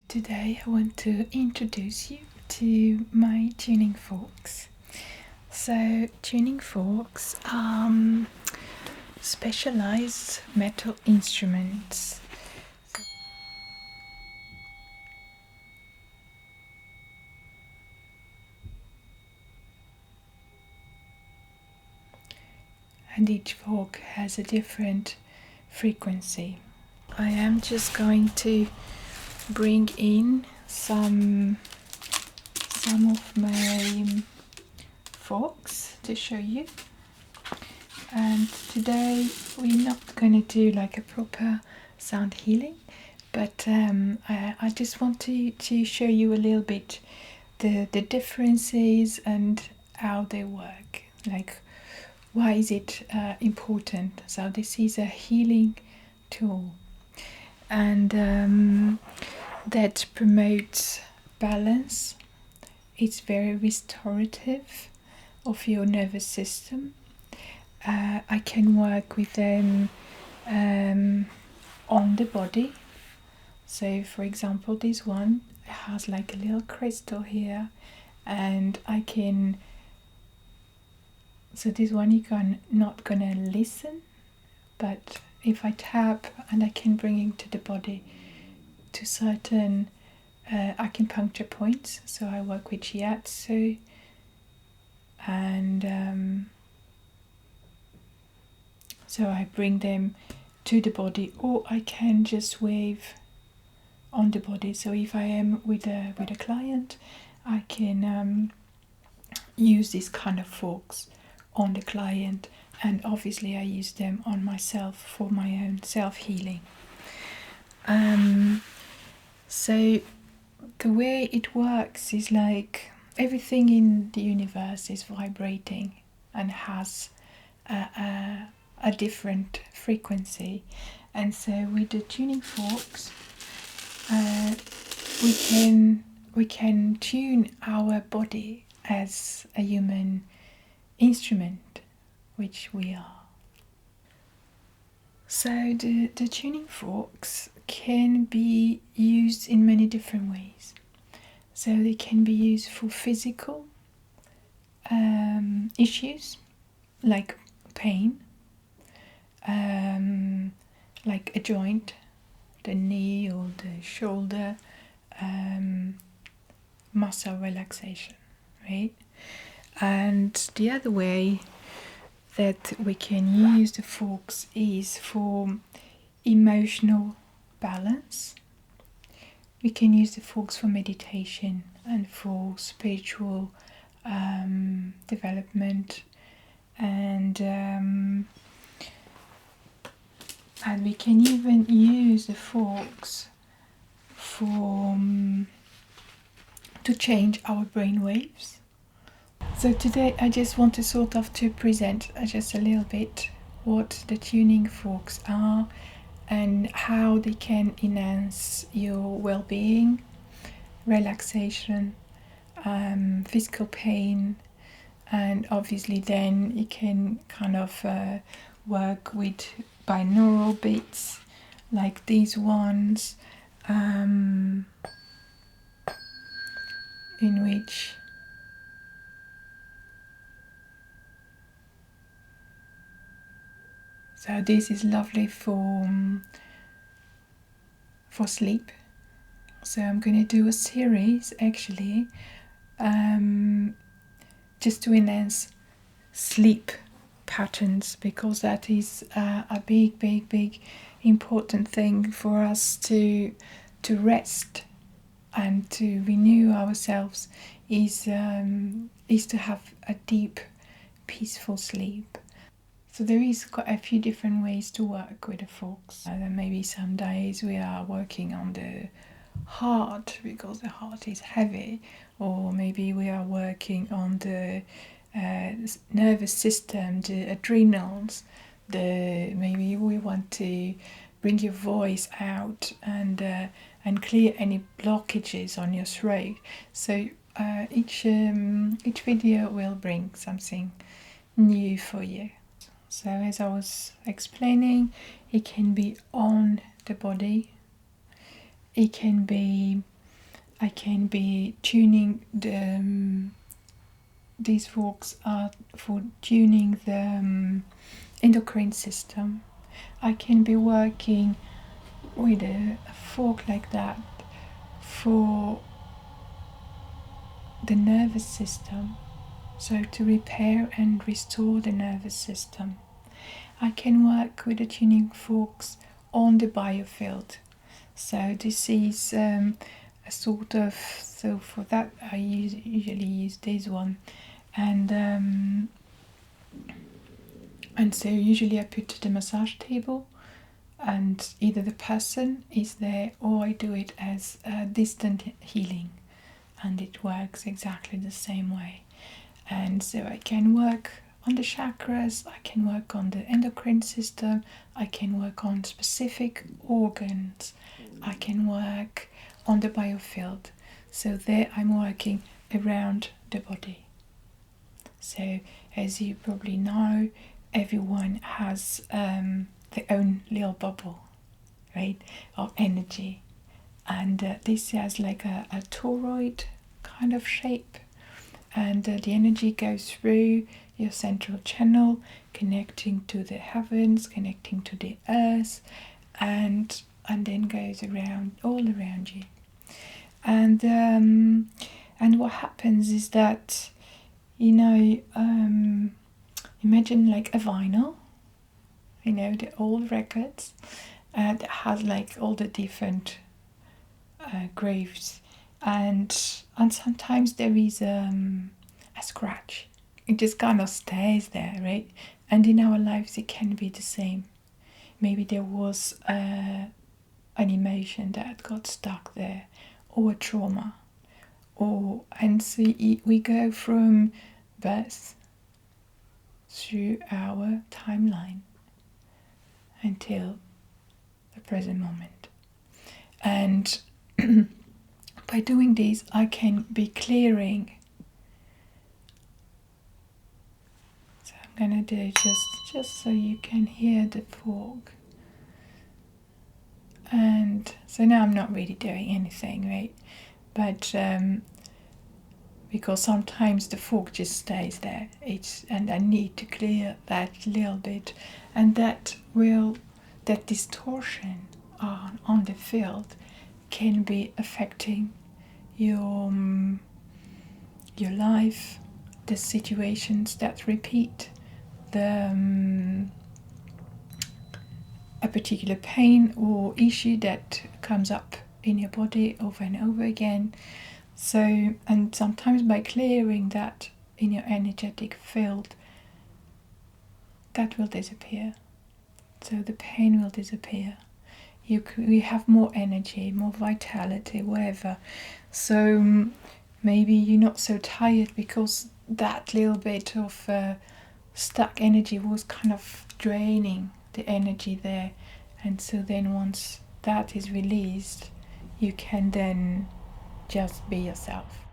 Today I want to introduce you to my tuning forks. So tuning forks are specialized metal instruments. And each fork has a different frequency. I am just going to bring in some of my forks to show you. And today we're not going to do like a proper sound healing, but I just want to show you a little bit the differences and how they work. Like, why is it important? So this is a healing tool, and that promotes balance. It's very restorative of your nervous system. I can work with them on the body. So, for example, this one has like a little crystal here, and I can. So this one you can not gonna listen, but if I tap and I can bring it to the body to certain acupuncture points. So I work with shiatsu and so I bring them to the body, or I can just wave on the body. So if I am with a client, I can use these kind of forks on the client, and obviously I use them on myself for my own self-healing. So the way it works is like everything in the universe is vibrating and has a different frequency, and so with the tuning forks we can tune our body as a human instrument, which we are. So the tuning forks can be used in many different ways. So they can be used for physical issues like pain, like a joint, the knee or the shoulder, muscle relaxation, right? And the other way that we can use the forks is for emotional balance. We can use the forks for meditation and for spiritual development, and we can even use the forks for to change our brain waves. So today I just want to sort of to present just a little bit what the tuning forks are and how they can enhance your well-being, relaxation, physical pain, and obviously then you can kind of work with binaural beats like these ones, in which so this is lovely for sleep. So I'm going to do a series actually, just to enhance sleep patterns, because that is a big important thing for us to rest and to renew ourselves, is to have a deep peaceful sleep. So there is quite a few different ways to work with the forks. There may be some days we are working on the heart because the heart is heavy, or maybe we are working on the nervous system, the adrenals. Maybe we want to bring your voice out and clear any blockages on your throat. So each video will bring something new for you. So as I was explaining, it can be on the body, it can be I can be tuning these forks are for tuning the endocrine system. I can be working with a fork like that for the nervous system, so to repair and restore the nervous system. I can work with the tuning forks on the biofield. So this is a sort of, so for that I usually use this one, and so usually I put the massage table, and either the person is there or I do it as a distant healing, and it works exactly the same way. And so I can work on the chakras, I can work on the endocrine system, I can work on specific organs, I can work on the biofield. So there I'm working around the body. So as you probably know, everyone has their own little bubble, right, of energy. And this has like a toroid kind of shape. And the energy goes through your central channel, connecting to the heavens, connecting to the earth, and then goes around, all around you. And what happens is that, imagine like a vinyl, the old records that has like all the different grooves, and sometimes there is a scratch. It just kind of stays there, right? And in our lives it can be the same. Maybe there was an emotion that got stuck there, or a trauma, and so we go from birth through our timeline until the present moment. And by doing this, I can be clearing. So I'm gonna do just so you can hear the fork. And so now I'm not really doing anything, right? But because sometimes the fork just stays there, and I need to clear that little bit, and that distortion on the field can be affecting your life, the situations that repeat, a particular pain or issue that comes up in your body over and over again. So, and sometimes by clearing that in your energetic field, that will disappear. So the pain will disappear. You have more energy, more vitality, whatever. So maybe you're not so tired because that little bit of stuck energy was kind of draining the energy there. And so then once that is released, you can then just be yourself.